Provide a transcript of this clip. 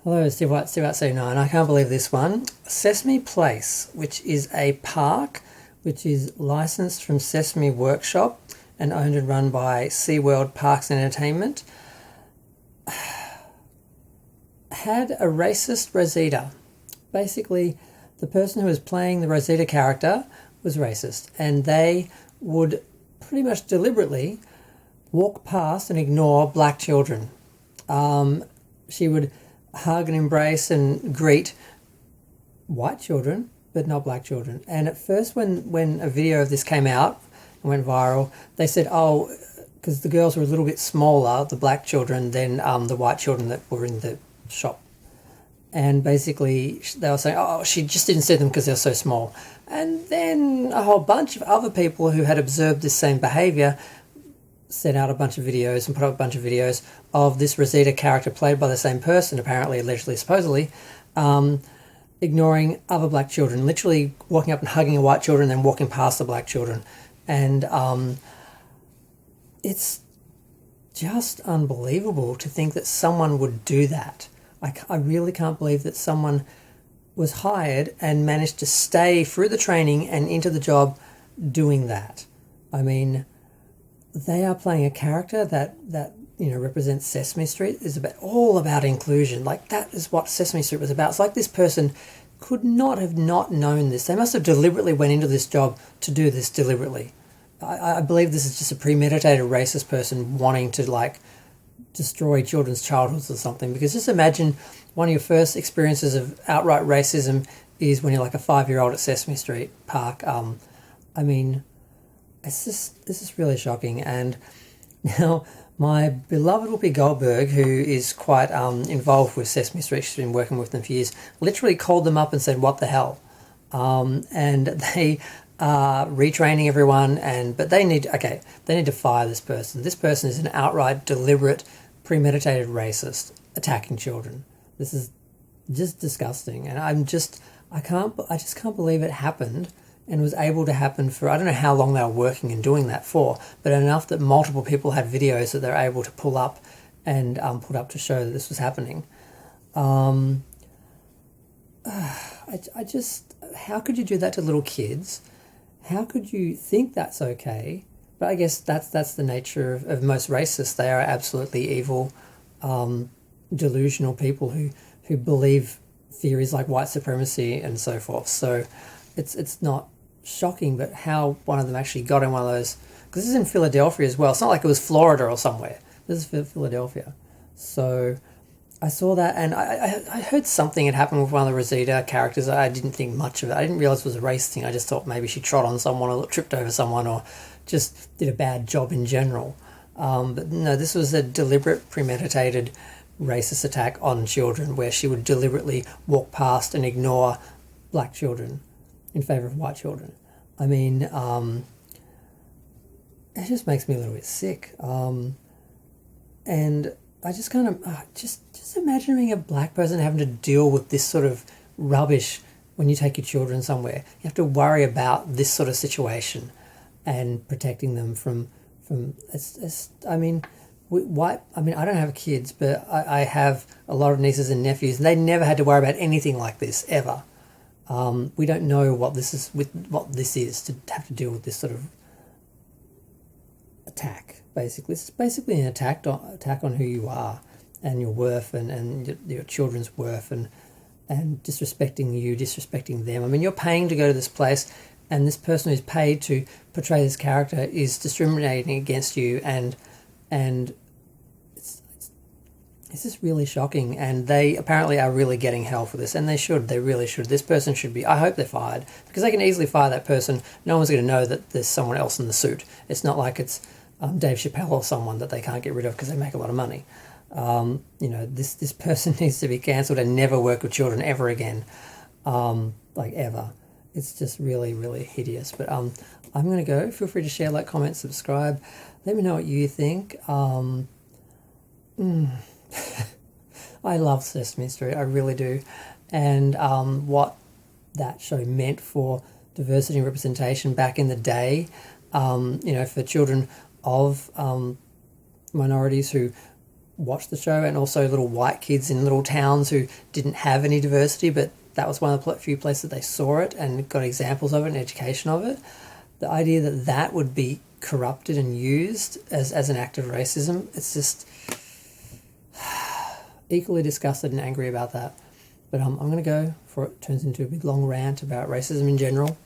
Hello, Steve White 79. I can't believe this one. Sesame Place, which is a park which is licensed from Sesame Workshop and owned and run by SeaWorld Parks and Entertainment, had a racist Rosita. Basically, the person who was playing the Rosita character was racist, and they would pretty much deliberately walk past and ignore black children. She would hug and embrace and greet white children, but not black children. And at first, when a video of this came out and went viral, they said, oh, because the girls were a little bit smaller, the black children, than the white children that were in the shop. And basically, they were saying, oh, she just didn't see them because they're so small. And then a whole bunch of other people who had observed this same behaviour sent out a bunch of videos and put up a bunch of videos of this Rosita character played by the same person, apparently, allegedly, supposedly, ignoring other black children, literally walking up and hugging a white children and then walking past the black children. And it's just unbelievable to think that someone would do that. I really can't believe that someone was hired and managed to stay through the training and into the job doing that. I mean, they are playing a character that represents Sesame Street, is all about inclusion. Like, that is what Sesame Street was about. It's like this person could not have not known this. They must have deliberately went into this job to do this deliberately. I believe this is just a premeditated racist person wanting to destroy children's childhoods or something. Because just imagine one of your first experiences of outright racism is when you're like a 5-year-old at Sesame Street Park. I mean, this is really shocking. And now my beloved Whoopi Goldberg, who is quite involved with Sesame Street, she's been working with them for years, literally called them up and said, what the hell? And they are retraining everyone, but they need to fire this person. This person is an outright, deliberate, premeditated racist attacking children. This is just disgusting. And I just can't believe it happened and was able to happen for, I don't know how long they were working and doing that for, but enough that multiple people had videos that they're able to pull up and put up to show that this was happening. How could you do that to little kids? How could you think that's okay? But I guess that's the nature of most racists. They are absolutely evil, delusional people who believe theories like white supremacy and so forth. So it's not shocking, but how one of them actually got in one of those, because this is in Philadelphia as well. It's not like it was Florida or somewhere. This is Philadelphia. So I saw that, and I heard something had happened with one of the Rosita characters. I didn't think much of it. I didn't realize it was a race thing. I just thought maybe she trod on someone or tripped over someone or just did a bad job in general. But no, this was a deliberate, premeditated racist attack on children where she would deliberately walk past and ignore black children in favour of white children. I mean, it just makes me a little bit sick. And I just kind of, just imagining a black person having to deal with this sort of rubbish when you take your children somewhere. You have to worry about this sort of situation and protecting them from I mean, I don't have kids, but I have a lot of nieces and nephews, and they never had to worry about anything like this, ever. We don't know what this is to have to deal with this sort of attack. Basically, it's basically an attack on who you are and your worth and your children's worth and disrespecting you, disrespecting them. I mean, you're paying to go to this place, and this person who's paid to portray this character is discriminating against you, and it's just really shocking. And they apparently are really getting hell for this, and they really should. This person should be, I hope they're fired, because they can easily fire that person. No one's going to know that there's someone else in the suit. It's not like it's Dave Chappelle or someone that they can't get rid of because they make a lot of money. This person needs to be cancelled and never work with children ever again, ever. It's just really, really hideous. But I'm going to go. Feel free to share, like, comment, subscribe. Let me know what you think. I love Sesame Street, I really do. And what that show meant for diversity and representation back in the day, for children of minorities who watched the show, and also little white kids in little towns who didn't have any diversity, but that was one of the few places they saw it and got examples of it and education of it. The idea that that would be corrupted and used as an act of racism, it's just equally disgusted and angry about that. But I'm going to go before it turns into a big long rant about racism in general.